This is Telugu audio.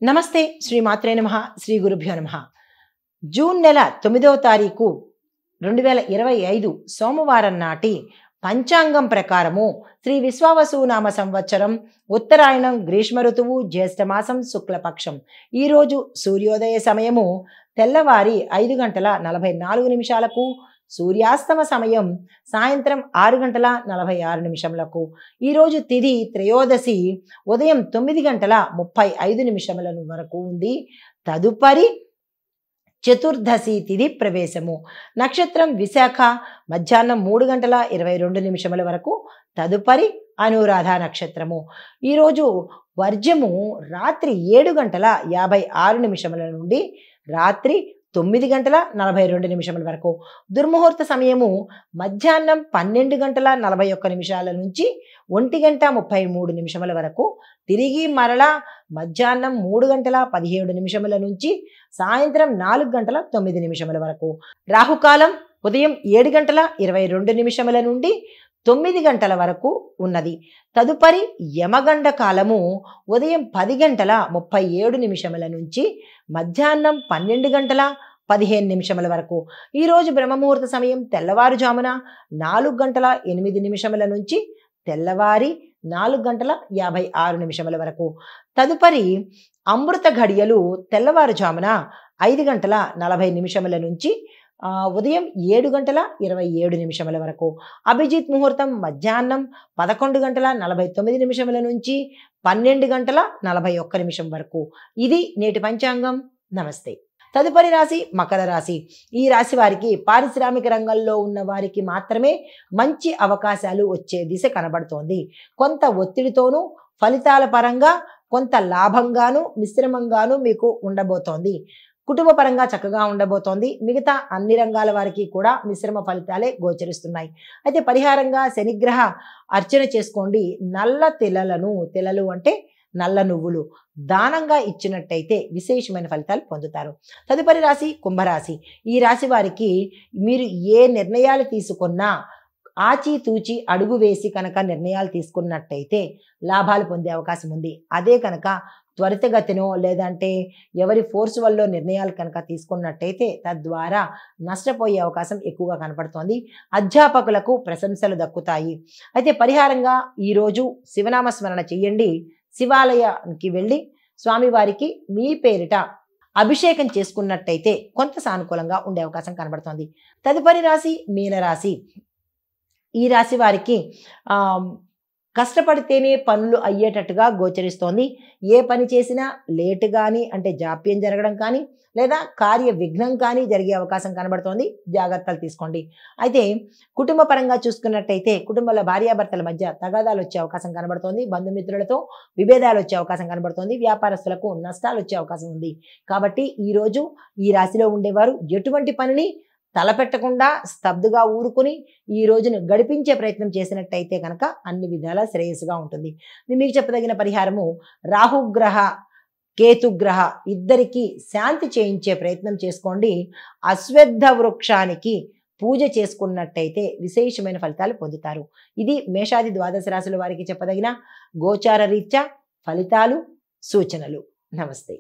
నమస్తే శ్రీ మాత్రే నమః శ్రీ గురుభ్యో నమః. జూన్ నెల 9వ తారీఖు 2025 సోమవారం నాటి పంచాంగం ప్రకారము శ్రీ విశ్వావసునామ సంవత్సరం ఉత్తరాయణం గ్రీష్మ ఋతువు జ్యేష్ఠమాసం శుక్లపక్షం. ఈరోజు సూర్యోదయ సమయము తెల్లవారి 5:44 సూర్యాస్తమ సమయం సాయంత్రం 6:46. ఈరోజు తిథి త్రయోదశి ఉదయం 9:35 వరకు ఉంది. తదుపరి చతుర్దశి తిథి ప్రవేశము. నక్షత్రం విశాఖ మధ్యాహ్నం 3:22 వరకు. తదుపరి అనురాధ నక్షత్రము. ఈరోజు వర్జము రాత్రి 7:56 నుండి రాత్రి 9:42 వరకు. దుర్ముహూర్త సమయము మధ్యాహ్నం 12:41 నుంచి 1:33 వరకు. తిరిగి మరలా మధ్యాహ్నం 3:17 నుంచి సాయంత్రం 4:09 వరకు. రాహుకాలం ఉదయం 7:22 నుండి 9 గంటల వరకు ఉన్నది. తదుపరి యమగండ కాలము ఉదయం 10:37 నుంచి మధ్యాహ్నం 12:15 వరకు. ఈరోజు బ్రహ్మముహూర్త సమయం తెల్లవారుజామున 4:08 నుంచి తెల్లవారి 4:56 వరకు. తదుపరి అమృత ఘడియలు తెల్లవారుజామున 5:40 నుంచి ఉదయం 7:27 వరకు. అభిజిత్ ముహూర్తం మధ్యాహ్నం 11:49 నుంచి 12:41 వరకు. ఇది నేటి పంచాంగం. నమస్తే. తదుపరి రాశి మకర రాశి. ఈ రాశి వారికి పారిశ్రామిక రంగంలో ఉన్న వారికి మాత్రమే మంచి అవకాశాలు వచ్చే దిశ కనబడుతోంది. కొంత ఒత్తిడితోనూ ఫలితాల పరంగా కొంత లాభంగాను మిశ్రమంగాను మీకు ఉండబోతోంది. కుటుంబ పరంగా చక్కగా ఉండబోతోంది. మిగతా అన్ని రంగాల వారికి కూడా మిశ్రమ ఫలితాలే గోచరిస్తున్నాయి. అయితే పరిహారంగా శనిగ్రహ అర్చన చేసుకోండి. నల్ల తెలలు అంటే నల్ల నువ్వులు దానంగా ఇచ్చినట్టయితే విశేషమైన ఫలితాలు పొందుతారు. తదుపరి రాశి కుంభరాశి. ఈ రాశి వారికి మీరు ఏ నిర్ణయాలు తీసుకున్నా ఆచితూచి అడుగు వేసి కనుక నిర్ణయాలు తీసుకున్నట్టయితే లాభాలు పొందే అవకాశం ఉంది. అదే కనుక త్వరితగతినో లేదంటే ఎవరి ఫోర్స్ వల్ల నిర్ణయాలు కనుక తీసుకున్నట్టయితే తద్వారా నష్టపోయే అవకాశం ఎక్కువగా కనపడుతోంది. అధ్యాపకులకు ప్రశంసలు దక్కుతాయి. అయితే పరిహారంగా ఈరోజు శివనామ స్మరణ చెయ్యండి. శివాలయానికి వెళ్ళి స్వామివారికి మీ పేరిట అభిషేకం చేసుకున్నట్టయితే కొంత సానుకూలంగా ఉండే అవకాశం కనబడుతోంది. తదుపరి రాశి మీనరాశి. ఈ రాశి వారికి కష్టపడితేనే పనులు అయ్యేటట్టుగా గోచరిస్తోంది. ఏ పని చేసినా లేటు కానీ అంటే జాప్యం జరగడం కానీ లేదా కార్య విఘ్నం కానీ జరిగే అవకాశం కనబడుతోంది. జాగ్రత్తలు తీసుకోండి. అయితే కుటుంబ పరంగా చూసుకున్నట్టయితే కుటుంబంలో భార్యాభర్తల మధ్య తగాదాలు వచ్చే అవకాశం కనబడుతోంది. బంధుమిత్రులతో విభేదాలు వచ్చే అవకాశం కనబడుతోంది. వ్యాపారస్తులకు నష్టాలు వచ్చే అవకాశం ఉంది. కాబట్టి ఈరోజు ఈ రాశిలో ఉండేవారు ఎటువంటి పనిని తలపెట్టకుండా స్తబ్దుగా ఊరుకుని ఈ రోజును గడిపించే ప్రయత్నం చేసినట్టయితే కనుక అన్ని విధాలా శ్రేయస్సుగా ఉంటుంది. మీకు చెప్పదగిన పరిహారము రాహుగ్రహ కేతుగ్రహ ఇద్దరికి శాంతి చేయించే ప్రయత్నం చేసుకోండి. అశ్వత్థ వృక్షానికి పూజ చేసుకున్నట్టయితే విశేషమైన ఫలితాలు పొందుతారు. ఇది మేషాది ద్వాదశ రాశుల వారికి చెప్పదగిన గోచార రీత్యా ఫలితాలు సూచనలు. నమస్తే.